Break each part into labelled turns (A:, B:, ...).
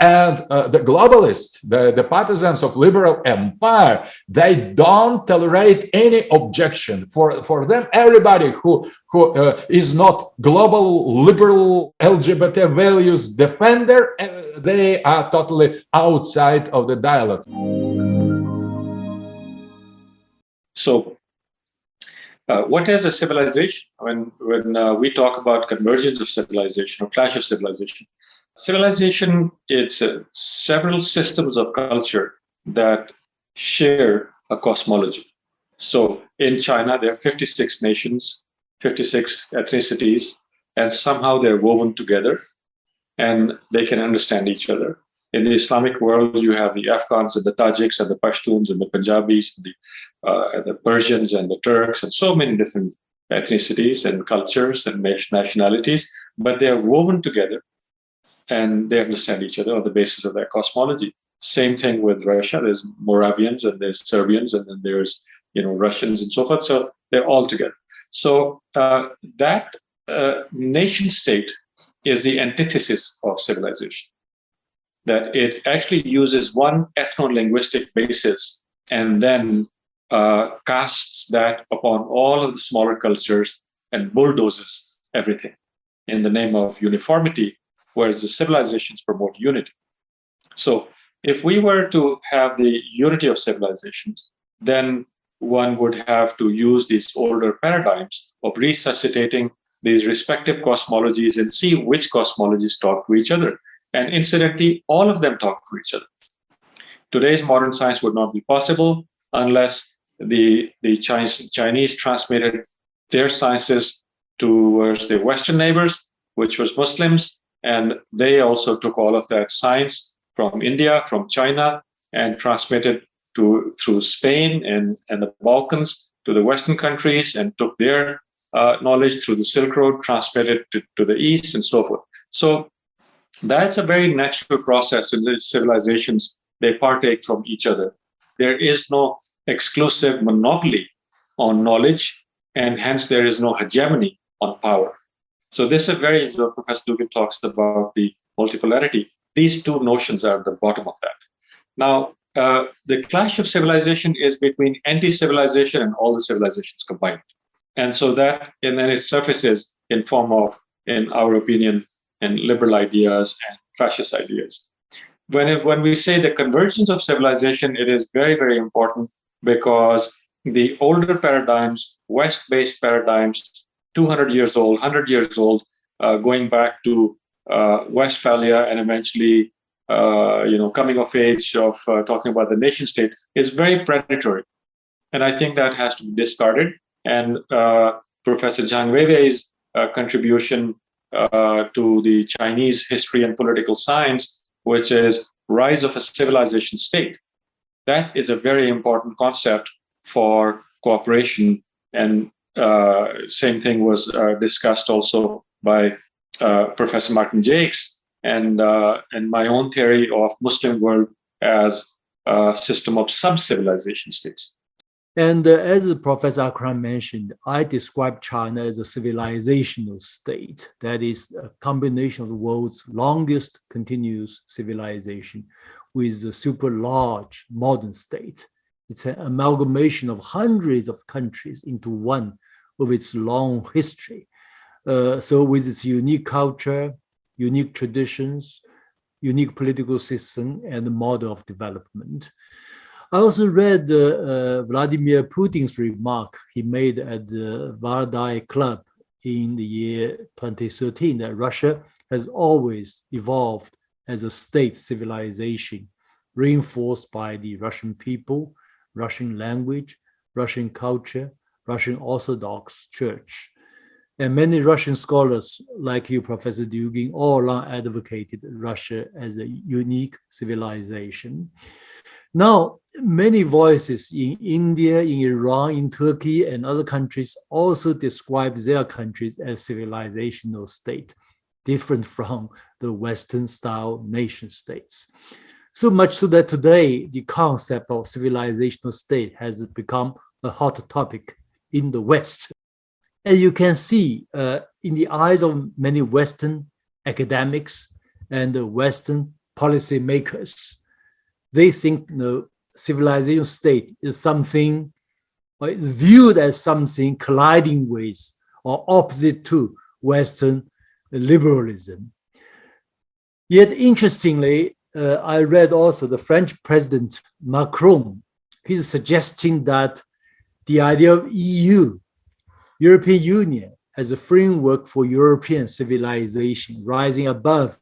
A: And the globalists, the partisans of liberal empire, they don't tolerate any objection. For them, everybody who is not global liberal LGBT values defender, they are totally outside of the dialogue.
B: So, what is a civilization? When we talk about convergence of civilization or clash of civilization, civilization, it's several systems of culture that share a cosmology. So in China, there are 56 nations, 56 ethnicities, and somehow they're woven together and they can understand each other. In the Islamic world, you have the Afghans and the Tajiks and the Pashtuns and the Punjabis and the Persians and the Turks and so many different ethnicities and cultures and nationalities, but they're woven together and they understand each other on the basis of their cosmology. Same thing with Russia. There's Moravians and there's Serbians and then there's Russians and so forth. So they're all together. So that nation state is the antithesis of civilization. That it actually uses one ethno-linguistic basis and then casts that upon all of the smaller cultures and bulldozes everything in the name of uniformity, whereas the civilizations promote unity. So if we were to have the unity of civilizations, then one would have to use these older paradigms of resuscitating these respective cosmologies and see which cosmologies talk to each other. And incidentally, all of them talk to each other. Today's modern science would not be possible unless the Chinese transmitted their sciences towards their Western neighbors, which was Muslims, and they also took all of that science from India, from China, and transmitted through Spain and the Balkans to the Western countries, and took their knowledge through the Silk Road, transmitted to the East, and so forth. So that's a very natural process in the civilizations. They partake from each other. There is no exclusive monopoly on knowledge, and hence there is no hegemony on power. So this is Professor Dugin talks about the multipolarity. These two notions are at the bottom of that. Now, the clash of civilization is between anti-civilization and all the civilizations combined. And so that, and then it surfaces in form of, in our opinion, and liberal ideas and fascist ideas. When we say the convergence of civilization, it is very, very important because the older paradigms, West-based paradigms, 200 years old, 100 years old, going back to Westphalia and eventually, coming of age of talking about the nation state is very predatory. And I think that has to be discarded. And Professor Zhang Weiwei's contribution to the Chinese history and political science, which is rise of a civilization state. That is a very important concept for cooperation. And same thing was discussed also by Professor Martin Jakes and my own theory of Muslim world as a system of sub-civilization states.
C: And as Professor Akram mentioned, I describe China as a civilizational state. That is a combination of the world's longest continuous civilization with a super large modern state. It's an amalgamation of hundreds of countries into one of its long history. So with its unique culture, unique traditions, unique political system, and model of development. I also read Vladimir Putin's remark he made at the Vardai Club in the year 2013 that Russia has always evolved as a state civilization, reinforced by the Russian people, Russian language, Russian culture, Russian Orthodox Church. And many Russian scholars, like you, Professor Dugin, all along advocated Russia as a unique civilization. Now, many voices in India, in Iran, in Turkey, and other countries also describe their countries as civilizational state, different from the Western-style nation states. So much so that today, the concept of civilizational state has become a hot topic in the West. And you can see in the eyes of many Western academics and Western policymakers. They think the civilization state is something, or is viewed as something colliding with or opposite to Western liberalism. Yet, interestingly, I read also the French President Macron. He's suggesting that the idea of European Union, as a framework for European civilization, rising above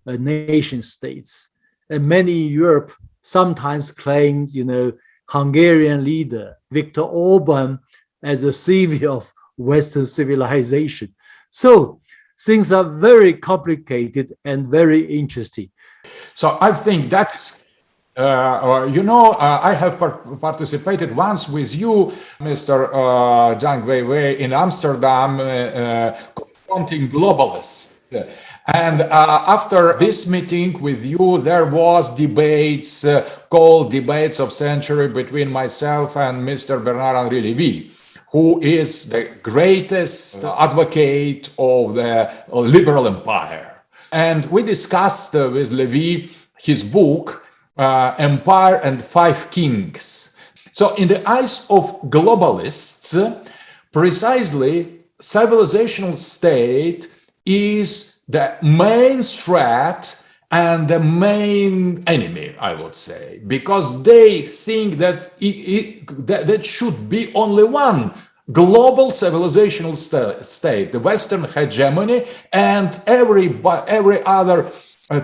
C: nation states. And many in Europe sometimes claims, Hungarian leader Viktor Orban as a savior of Western civilization. So things are very complicated and very interesting.
A: So I think that's, I have participated once with you, Mr. Zhang Weiwei, in Amsterdam, confronting globalists. And after this meeting with you, there was debates called debates of century between myself and Mr. Bernard-Henri Lévy, who is the greatest advocate of the liberal empire. And we discussed with Lévy his book, Empire and Five Kings. So in the eyes of globalists, precisely civilizational state is the main threat and the main enemy, I would say, because they think that that should be only one global civilizational state, the Western hegemony, and every other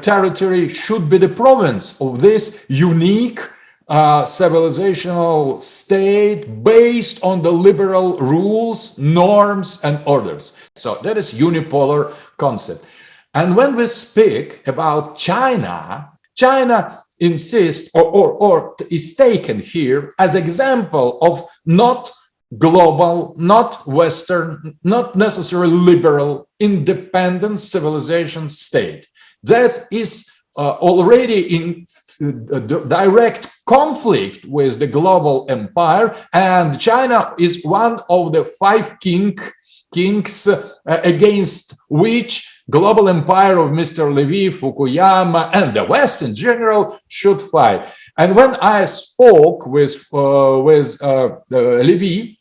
A: territory should be the province of this unique civilizational state based on the liberal rules, norms, and orders. So that is unipolar concept. And when we speak about China, China insists or is taken here as example of not global, not Western, not necessarily liberal, independent civilization state. That is already in direct conflict with the global empire, and China is one of the five kings against which global empire of Mr. Lévy, Fukuyama, and the West in general should fight. And when I spoke with Lévy,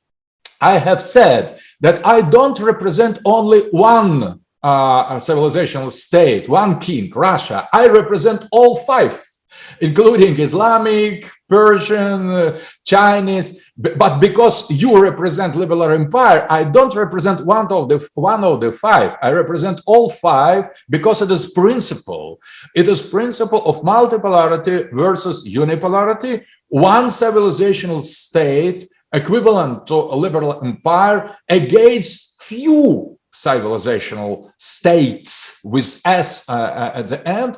A: I have said that I don't represent only one civilizational state, one king, Russia. I represent all five, including Islamic, Persian, Chinese. But because you represent liberal empire, I don't represent one of the five. I represent all five because it is principle. It is principle of multipolarity versus unipolarity. One civilizational state equivalent to a liberal empire against few civilizational states with S at the end.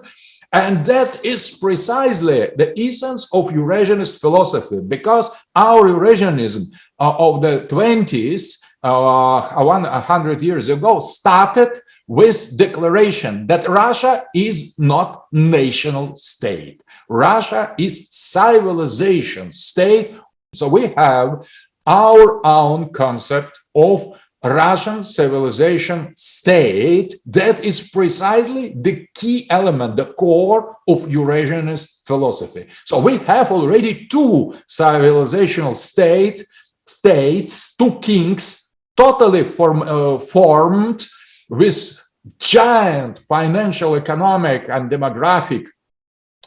A: And that is precisely the essence of Eurasianist philosophy, because our Eurasianism of the 20s, 100 years ago, started with declaration that Russia is not national state. Russia is civilization state. So we have our own concept of Russian civilization state that is precisely the key element, the core of Eurasianist philosophy. So we have already two civilizational states, two kings, totally formed with giant financial, economic, and demographic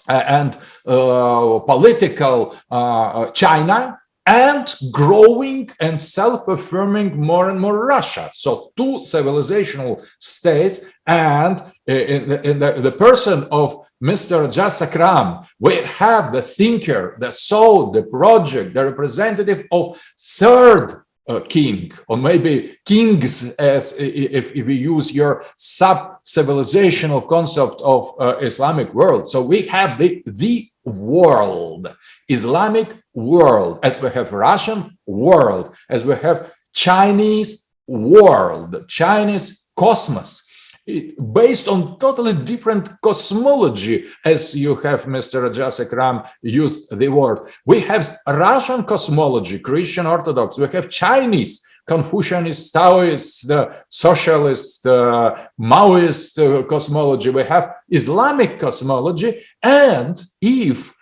A: and political China, and growing and self-affirming more and more Russia. So two civilizational states, and in the person of Mr. Ejaz Akram, we have the thinker, the soul, the project, the representative of third king, or maybe kings, as if we use your sub-civilizational concept of Islamic world. So we have the world, Islamic world, as we have Russian world, as we have Chinese world, Chinese cosmos, based on totally different cosmology, as you have Mr. Ejaz Akram used the word. We have Russian cosmology, Christian Orthodox. We have Chinese Confucianist, Taoist, socialist, Maoist cosmology. We have Islamic cosmology, and if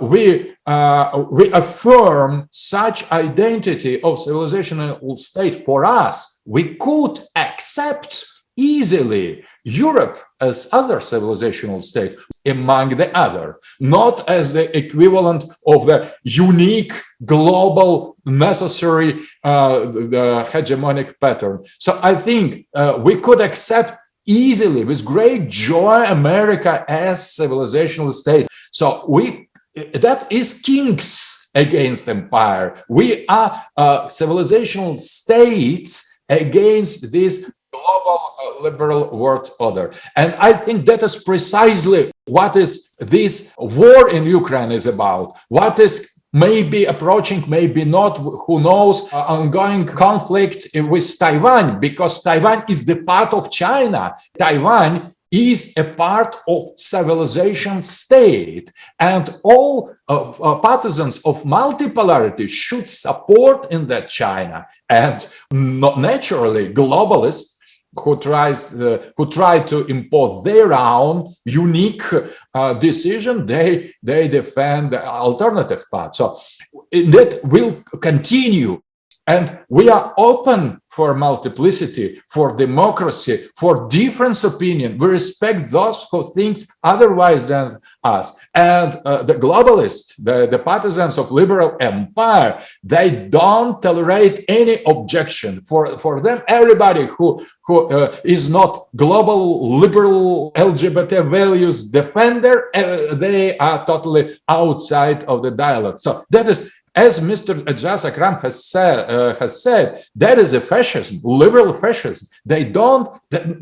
A: we affirm such identity of civilizational state for us, we could accept easily Europe as other civilizational state among the other, not as the equivalent of the unique global necessary the hegemonic pattern. So I think we could accept easily with great joy America as civilizational state. So that is kings against empire. We are civilizational states against this global liberal world order. And I think that is precisely what is this war in Ukraine is about. What is maybe approaching, maybe not, who knows, ongoing conflict with Taiwan, because Taiwan is the part of China. Taiwan is a part of civilization state, and all partisans of multipolarity should support in that China. And naturally, globalists who try to impose their own unique decision, they defend the alternative path. So that will continue. And we are open for multiplicity, for democracy, for different opinion. We respect those who think otherwise than us. And the globalists, the partisans of liberal empire, they don't tolerate any objection. For them, everybody who is not global liberal LGBT values defender, they are totally outside of the dialogue. So that is, as Mr. Ejaz Akram has said, that is a fascism, liberal fascism. They don't,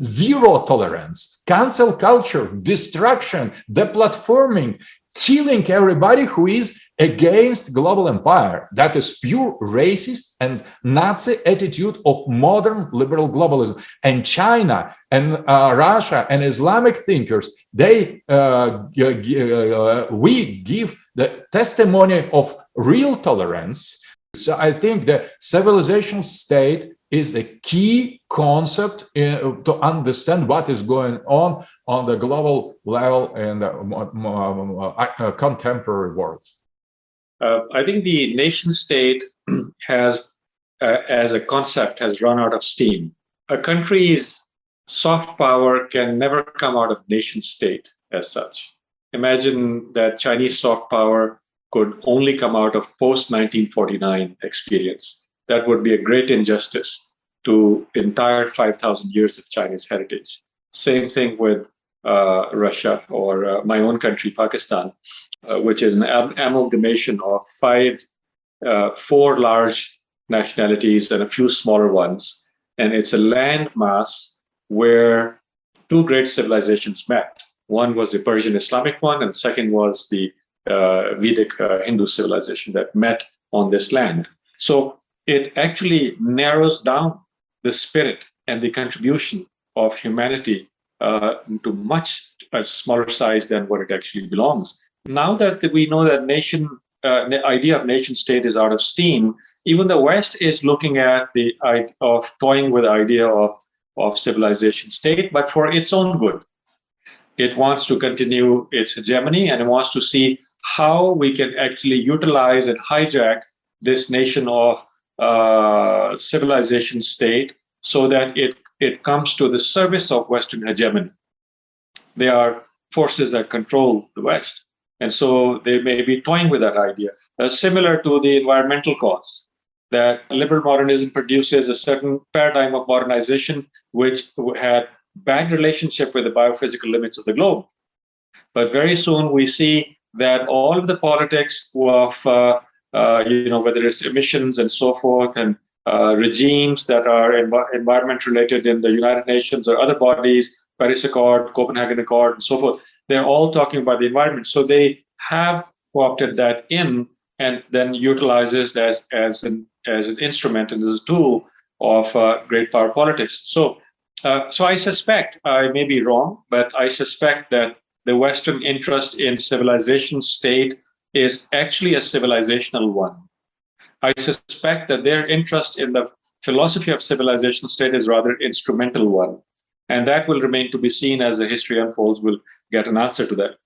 A: zero tolerance, cancel culture, destruction, deplatforming, killing everybody who is against global empire. That is pure racist and Nazi attitude of modern liberal globalism. And China and Russia and Islamic thinkers, we give the testimony of real tolerance. So I think the civilization state is the key concept to understand what is going on the global level in the contemporary world.
B: I think the nation state has, as a concept, has run out of steam. A country's soft power can never come out of nation state as such. Imagine that Chinese soft power could only come out of post-1949 experience. That would be a great injustice to entire 5,000 years of Chinese heritage. Same thing with Russia or my own country, Pakistan, which is an amalgamation of four large nationalities and a few smaller ones. And it's a landmass where two great civilizations met. One was the Persian Islamic one, and second was the Vedic Hindu civilization that met on this land. So it actually narrows down the spirit and the contribution of humanity to much smaller size than what it actually belongs. Now that we know that the idea of nation state is out of steam, even the West is looking at toying with the idea of civilization state, but for its own good. It wants to continue its hegemony, and it wants to see how we can actually utilize and hijack this nation of civilization state so that it comes to the service of Western hegemony. There are forces that control the West. And so they may be toying with that idea. Similar to the environmental cause, that liberal modernism produces a certain paradigm of modernization which had bad relationship with the biophysical limits of the globe. But very soon we see that all of the politics of, whether it's emissions and so forth, and regimes that are environment related in the United Nations or other bodies, Paris Accord, Copenhagen Accord, and so forth, they're all talking about the environment. So they have co-opted that in and then utilizes as an instrument and as a tool of great power politics. So I suspect, I may be wrong, but I suspect that the Western interest in civilization state is actually a civilizational one. I suspect that their interest in the philosophy of civilization state is rather instrumental one. And that will remain to be seen as the history unfolds. We'll get an answer to that.